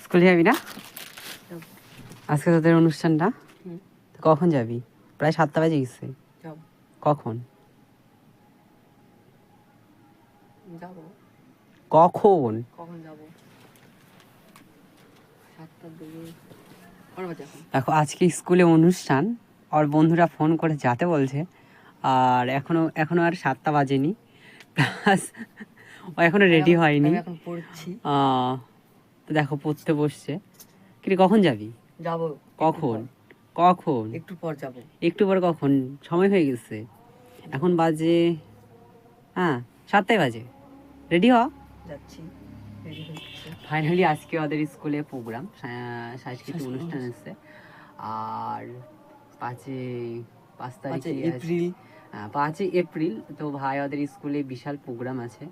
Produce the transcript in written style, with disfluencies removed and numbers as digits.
স্কুলে যাবি না আজকে তোদের অনুষ্ঠানটা? কখন যাবি? প্রায় 7টা বাজে গেছে। কখন কখন দেখো আজকে স্কুলে অনুষ্ঠান, আর বন্ধুরা ফোন করে যেতে বলছে, আর এখনো আর 7টা বাজেনি, প্লাস ও এখনো রেডি হয়নি। তো দেখো পড়তে বসছে। কিন্তু কখন যাবি? যাবো। কখন কখন? একটু পর যাবো। একটু পর কখন? সময় হয়ে গেছে, এখন বাজে 7টাই বাজে। রেডি হ। যাচ্ছি। ফাইনালি আজকে ওদের স্কুলে প্রোগ্রাম, সাংস্কৃতিক অনুষ্ঠান আছে। আর 5 তারিখে এপ্রিল, 5 এপ্রিল তো ভাই ওদের স্কুলে বিশাল প্রোগ্রাম আছে।